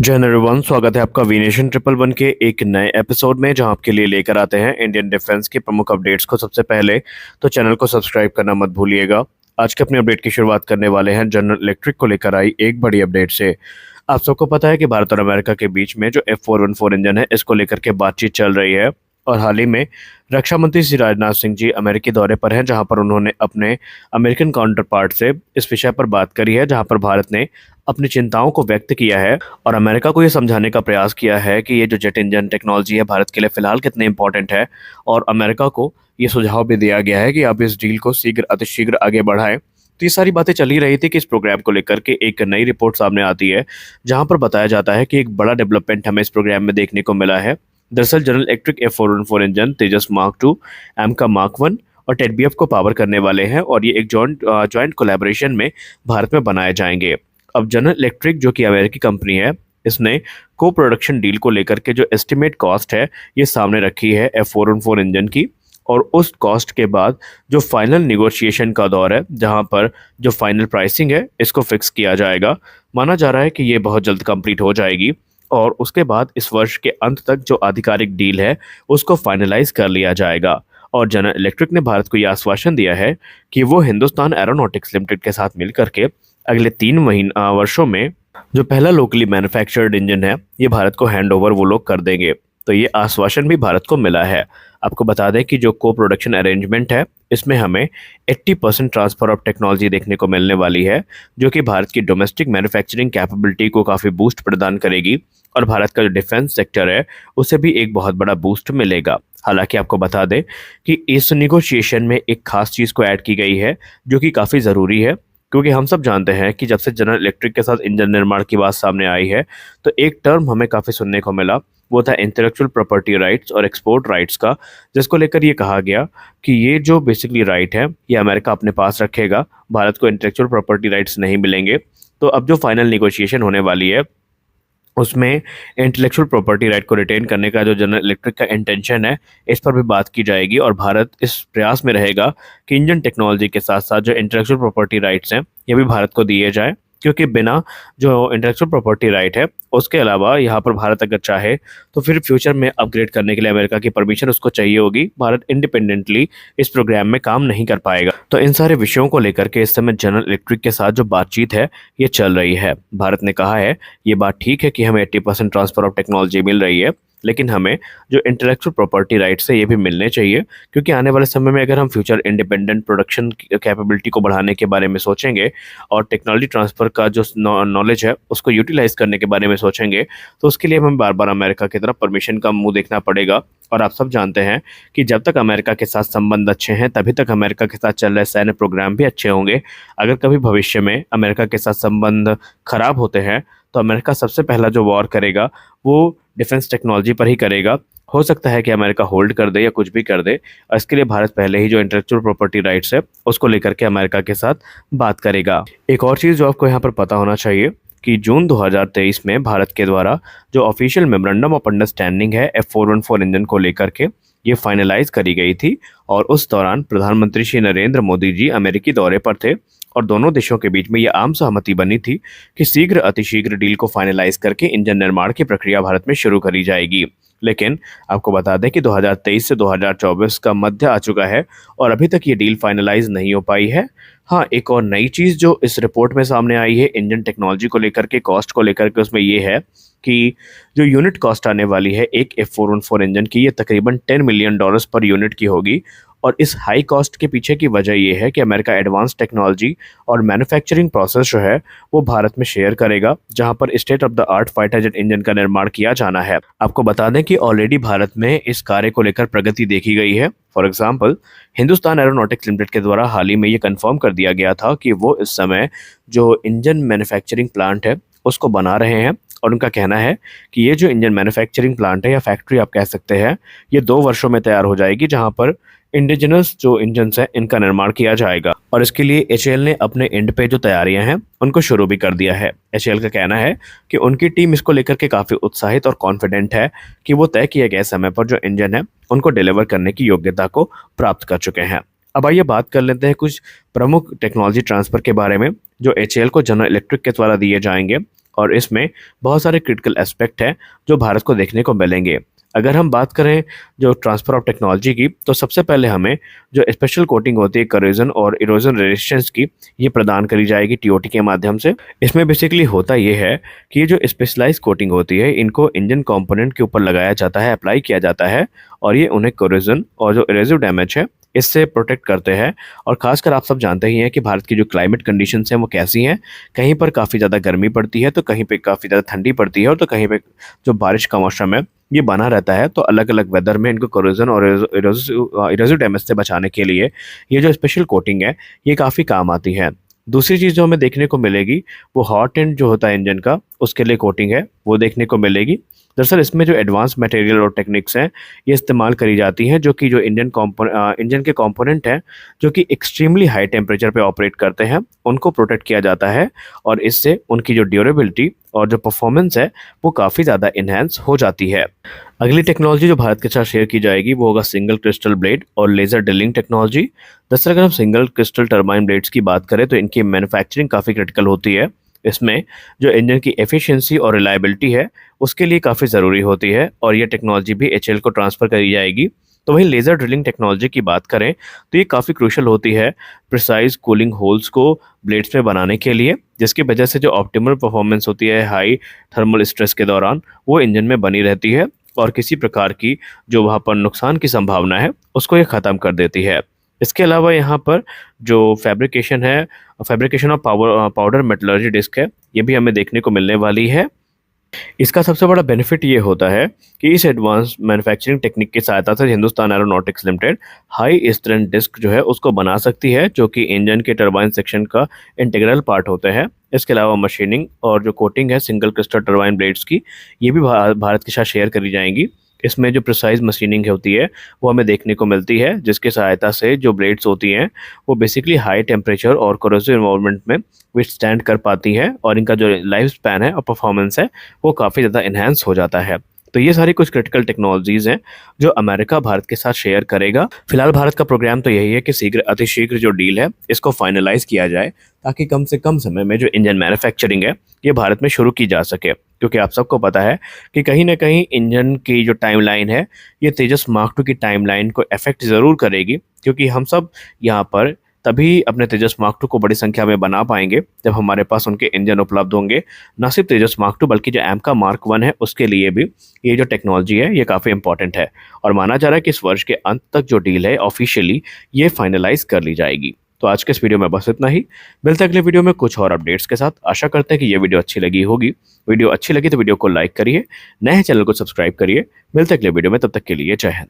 जय हिंद एवरीवन, स्वागत है आपका वीनेशन ट्रिपल वन के एक नए एपिसोड में, जहां आपके लिए लेकर आते हैं इंडियन डिफेंस के प्रमुख अपडेट्स को सबसे पहले। तो चैनल को सब्सक्राइब करना मत भूलिएगा। आज के अपने अपडेट की शुरुआत करने वाले हैं जनरल इलेक्ट्रिक को लेकर आई एक बड़ी अपडेट से। आप सबको पता है कि भारत और अमेरिका के बीच में जो F414 इंजन है, इसको लेकर के बातचीत चल रही है। और हाल ही में रक्षा मंत्री श्री राजनाथ सिंह जी अमेरिकी दौरे पर हैं, जहां पर उन्होंने अपने अमेरिकन काउंटर पार्ट से इस विषय पर बात करी है, जहां पर भारत ने अपनी चिंताओं को व्यक्त किया है और अमेरिका को ये समझाने का प्रयास किया है कि ये जो जेट इंजन टेक्नोलॉजी है भारत के लिए फिलहाल कितने इंपॉर्टेंट है। और अमेरिका को ये सुझाव भी दिया गया है कि आप इस डील को अतिशीघ्र आगे बढ़ाएं। तो ये सारी बातें चल ही रही थी कि इस प्रोग्राम को लेकर के एक नई रिपोर्ट सामने आती है, जहां पर बताया जाता है कि एक बड़ा डेवलपमेंट हमें इस प्रोग्राम में देखने को मिला है। दरअसल जनरल इलेक्ट्रिक F414 इंजन तेजस मार्क 2, एमका मार्क 1 और टेडबीएफ को पावर करने वाले हैं, और ये एक जॉइंट कोलैबोरेशन में भारत में बनाए जाएंगे। अब जनरल इलेक्ट्रिक, जो कि अमेरिकी कंपनी है, इसने को प्रोडक्शन डील को लेकर के जो एस्टिमेट कॉस्ट है ये सामने रखी है F414 इंजन की। और उस कॉस्ट के बाद जो फाइनल निगोशिएशन का दौर है, जहां पर जो फाइनल प्राइसिंग है इसको फिक्स किया जाएगा। माना जा रहा है कि ये बहुत जल्द कंप्लीट हो जाएगी और उसके बाद इस वर्ष के अंत तक जो आधिकारिक डील है उसको फाइनलाइज कर लिया जाएगा। और जनरल इलेक्ट्रिक ने भारत को यह आश्वासन दिया है कि वो हिंदुस्तान एरोनॉटिक्स लिमिटेड के साथ मिलकर के अगले 3 वर्षों में जो पहला लोकली मैन्युफैक्चर्ड इंजन है ये भारत को हैंड ओवर वो लोग कर देंगे। तो ये आश्वासन भी भारत को मिला है। आपको बता दें कि जो को प्रोडक्शन अरेंजमेंट है इसमें हमें 80% ट्रांसफर ऑफ टेक्नोलॉजी देखने को मिलने वाली है, जो कि भारत की डोमेस्टिक मैन्युफैक्चरिंग कैपेबिलिटी को काफ़ी बूस्ट प्रदान करेगी और भारत का जो डिफेंस सेक्टर है उसे भी एक बहुत बड़ा बूस्ट मिलेगा। हालांकि आपको बता दें कि इस निगोशिएशन में एक खास चीज़ को ऐड की गई है जो कि काफ़ी ज़रूरी है, क्योंकि हम सब जानते हैं कि जब से जनरल इलेक्ट्रिक के साथ इंजन निर्माण की बात सामने आई है तो एक टर्म हमें काफ़ी सुनने को मिला, वो था इंटेलेक्चुअल प्रॉपर्टी राइट्स और एक्सपोर्ट राइट्स का, जिसको लेकर ये कहा गया कि ये जो बेसिकली राइट है ये अमेरिका अपने पास रखेगा, भारत को इंटेलेक्चुअल प्रॉपर्टी राइट्स नहीं मिलेंगे। तो अब जो फाइनल निगोशिएशन होने वाली है उसमें इंटेलेक्चुअल प्रॉपर्टी राइट को रिटेन करने का जो जनरल इलेक्ट्रिक का इंटेंशन है इस पर भी बात की जाएगी, और भारत इस प्रयास में रहेगा कि इंजन टेक्नोलॉजी के साथ साथ जो इंटेलेक्चुअल प्रॉपर्टी राइट्स हैं ये भी भारत को दिए जाए, क्योंकि बिना जो इंटेलेक्चुअल प्रॉपर्टी राइट है उसके अलावा यहाँ पर भारत अगर चाहे तो फिर फ्यूचर में अपग्रेड करने के लिए अमेरिका की परमिशन उसको चाहिए होगी। भारत इंडिपेंडेंटली इस प्रोग्राम में काम नहीं कर पाएगा। तो इन सारे विषयों को लेकर के इस समय जनरल इलेक्ट्रिक के साथ जो बातचीत है ये चल रही है। भारत ने कहा है ये बात ठीक है कि हमें 80% ट्रांसफर ऑफ टेक्नोलॉजी मिल रही है, लेकिन हमें जो इंटेलेक्चुअल प्रॉपर्टी राइट्स है ये भी मिलने चाहिए, क्योंकि आने वाले समय में अगर हम फ्यूचर इंडिपेंडेंट प्रोडक्शन कैपेबिलिटी को बढ़ाने के बारे में सोचेंगे और टेक्नोलॉजी ट्रांसफ़र का जो नॉलेज है उसको यूटिलाइज करने के बारे में सोचेंगे, तो उसके लिए हमें बार बार अमेरिका की तरफ परमिशन का मुंह देखना पड़ेगा। और आप सब जानते हैं कि जब तक अमेरिका के साथ संबंध अच्छे हैं तभी तक अमेरिका के साथ चल रहे सैन्य प्रोग्राम भी अच्छे होंगे। अगर कभी भविष्य में अमेरिका के साथ संबंध खराब होते हैं तो अमेरिका सबसे पहला जो वॉर करेगा वो डिफेंस टेक्नोलॉजी पर ही करेगा। हो सकता है कि अमेरिका होल्ड कर दे या कुछ भी कर दे, और इसके लिए भारत पहले ही जो इंटेलेक्चुअल प्रॉपर्टी राइट्स है उसको लेकर के अमेरिका के साथ बात करेगा। एक और चीज़ जो आपको यहाँ पर पता होना चाहिए कि जून 2023 में भारत के द्वारा जो ऑफिशियल मेमोरेंडम ऑफ अंडरस्टैंडिंग है F414 इंजन को लेकर के ये फाइनलाइज करी गई थी, और उस दौरान प्रधानमंत्री श्री नरेंद्र मोदी जी अमेरिकी दौरे पर थे और दोनों देशों के बीच में ये आम सहमति बनी थी कि अतिशीघ्र डील को फाइनलाइज करके इंजन निर्माण की प्रक्रिया भारत में शुरू करी जाएगी। लेकिन आपको बता दें कि 2023 से 2024 का मध्य आ चुका है और अभी तक ये डील फाइनलाइज नहीं हो पाई है। हाँ, एक और नई चीज़ जो इस रिपोर्ट में सामने आई है इंजन टेक्नोलॉजी को लेकर के, कॉस्ट को लेकर के, उसमें ये है कि जो यूनिट कॉस्ट आने वाली है एक F414 इंजन की, ये तकरीबन $10 मिलियन पर यूनिट की होगी। और इस हाई कॉस्ट के पीछे की वजह ये है कि अमेरिका एडवांस टेक्नोलॉजी और मैन्युफैक्चरिंग प्रोसेस जो है वो भारत में शेयर करेगा, जहां पर state of the art fighter jet engine का निर्माण किया जाना है। आपको बता दें कि ऑलरेडी भारत में इस कार्य को लेकर प्रगति देखी गई है। For example, Hindustan aeronautics limited के द्वारा हाल ही में ये कंफर्म कर दिया गया था कि वो इस समय जो इंजन मैन्युफैक्चरिंग प्लांट है उसको बना रहे हैं, और उनका कहना है कि ये जो इंजन मैन्युफैक्चरिंग प्लांट है या फैक्ट्री आप कह सकते हैं, ये 2 वर्षों में तैयार हो जाएगी, जहां पर इंडिजिनस जो इंजन्स हैं इनका निर्माण किया जाएगा। और इसके लिए एचएएल ने अपने एंड पे जो तैयारियां हैं उनको शुरू भी कर दिया है। एचएएल का कहना है कि उनकी टीम इसको लेकर के काफ़ी उत्साहित और कॉन्फिडेंट है कि वो तय किए गए समय पर जो इंजन है उनको डिलीवर करने की योग्यता को प्राप्त कर चुके हैं। अब आइए बात कर लेते हैं कुछ प्रमुख टेक्नोलॉजी ट्रांसफ़र के बारे में जो एचएएल को जनरल इलेक्ट्रिक के द्वारा दिए जाएंगे और इसमें बहुत सारे क्रिटिकल एस्पेक्ट हैं जो भारत को देखने को मिलेंगे। अगर हम बात करें जो ट्रांसफ़र ऑफ टेक्नोलॉजी की, तो सबसे पहले हमें जो स्पेशल कोटिंग होती है करोजन और इरोजन रेजिस्टेंस की, ये प्रदान करी जाएगी टीओटी के माध्यम से। इसमें बेसिकली होता ये है कि ये जो स्पेशलाइज्ड कोटिंग होती है इनको इंजन कंपोनेंट के ऊपर लगाया जाता है, अप्लाई किया जाता है, और ये उन्हें कोरोजन और जो इरेसिव डैमेज है इससे प्रोटेक्ट करते हैं। और खासकर आप सब जानते ही हैं कि भारत की जो क्लाइमेट कंडीशंस हैं वो कैसी हैं। कहीं पर काफ़ी ज़्यादा गर्मी पड़ती है, तो कहीं पे काफ़ी ज़्यादा ठंडी पड़ती है, और तो कहीं पे जो बारिश का मौसम है ये बना रहता है। तो अलग अलग वेदर में इनको कोरोजन और इरोसिव डैमेज से बचाने के लिए ये जो स्पेशल कोटिंग है ये काफ़ी काम आती है। दूसरी चीज़ जो हमें देखने को मिलेगी वो हॉट एंड जो होता है इंजन का, उसके लिए कोटिंग है वो देखने को मिलेगी। दरअसल इसमें जो एडवांस मटेरियल और टेक्निक्स हैं ये इस्तेमाल करी जाती हैं, जो कि जो इंजन के कंपोनेंट हैं जो कि एक्सट्रीमली हाई टेम्परेचर पे ऑपरेट करते हैं उनको प्रोटेक्ट किया जाता है, और इससे उनकी जो ड्यूरेबिलिटी और जो परफॉर्मेंस है वो काफ़ी ज़्यादा इन्हेंस हो जाती है। अगली टेक्नोलॉजी जो भारत के साथ शेयर की जाएगी वो होगा सिंगल क्रिस्टल ब्लेड और लेज़र ड्रिलिंग टेक्नोलॉजी। दरअसल अगर हम सिंगल क्रिस्टल टर्बाइन ब्लेड्स की बात करें तो इनकी मैन्युफैक्चरिंग काफ़ी क्रिटिकल होती है। इसमें जो इंजन की एफिशिएंसी और रिलायबिलिटी है उसके लिए काफ़ी ज़रूरी होती है, और ये टेक्नोलॉजी भी एचएएल को ट्रांसफ़र करी जाएगी। तो वहीं लेज़र ड्रिलिंग टेक्नोलॉजी की बात करें तो ये काफ़ी क्रूशल होती है प्रिसाइज कूलिंग होल्स को ब्लेड्स में बनाने के लिए, जिसकी वजह से जो ऑप्टिमल परफॉर्मेंस होती है हाई थर्मल स्ट्रेस के दौरान वो इंजन में बनी रहती है, और किसी प्रकार की जो वहाँ पर नुकसान की संभावना है उसको ये ख़त्म कर देती है। इसके अलावा यहाँ पर जो fabrication of powder metallurgy disc है ये भी हमें देखने को मिलने वाली है। इसका सबसे बड़ा बेनिफिट ये होता है कि इस एडवांस मैन्युफैक्चरिंग टेक्निक की सहायता से Hindustan aeronautics limited high strength disc जो है उसको बना सकती है, जो कि इंजन के टरबाइन सेक्शन का इंटीग्रल पार्ट होते हैं। इसके अलावा मशीनिंग और जो कोटिंग है सिंगल क्रिस्टल टरबाइन ब्लेड्स की, ये भी भारत के साथ शेयर करी जाएंगी। इसमें जो प्रिसाइज मशीनिंग होती है वो हमें देखने को मिलती है, जिसकी सहायता से जो ब्लेड्स होती हैं वो बेसिकली हाई टेम्परेचर और कोरोसिव एनवायरनमेंट में विथस्टैंड कर पाती हैं, और इनका जो लाइफ स्पैन है और परफॉर्मेंस है वो काफ़ी ज़्यादा इन्हेंस हो जाता है। तो ये सारी कुछ क्रिटिकल टेक्नोलॉजीज़ हैं जो अमेरिका भारत के साथ शेयर करेगा। फिलहाल भारत का प्रोग्राम तो यही है कि अतिशीघ्र जो डील है इसको फाइनलाइज किया जाए, ताकि कम से कम समय में जो इंजन मैन्युफैक्चरिंग है ये भारत में शुरू की जा सके। क्योंकि आप सबको पता है कि कहीं ना कहीं इंजन की जो टाइमलाइन है ये तेजस मार्क 2 की टाइमलाइन को अफेक्ट ज़रूर करेगी, क्योंकि हम सब यहाँ पर तभी अपने तेजस मार्क 2 को बड़ी संख्या में बना पाएंगे जब हमारे पास उनके इंजन उपलब्ध होंगे। न सिर्फ तेजस मार्क 2 बल्कि जो एमका मार्क 1 है उसके लिए भी ये जो टेक्नोलॉजी है ये काफ़ी इंपॉर्टेंट है, और माना जा रहा है कि इस वर्ष के अंत तक जो डील है ऑफिशियली ये फाइनलाइज कर ली जाएगी। तो आज के इस वीडियो में बस इतना ही। मिलते हैं अगले वीडियो में कुछ और अपडेट्स के साथ। आशा करते हैं कि ये वीडियो अच्छी लगी होगी। वीडियो अच्छी लगी तो वीडियो को लाइक करिए, नए चैनल को सब्सक्राइब करिए। मिलते हैं अगले वीडियो में, तब तक के लिए जय हिंद।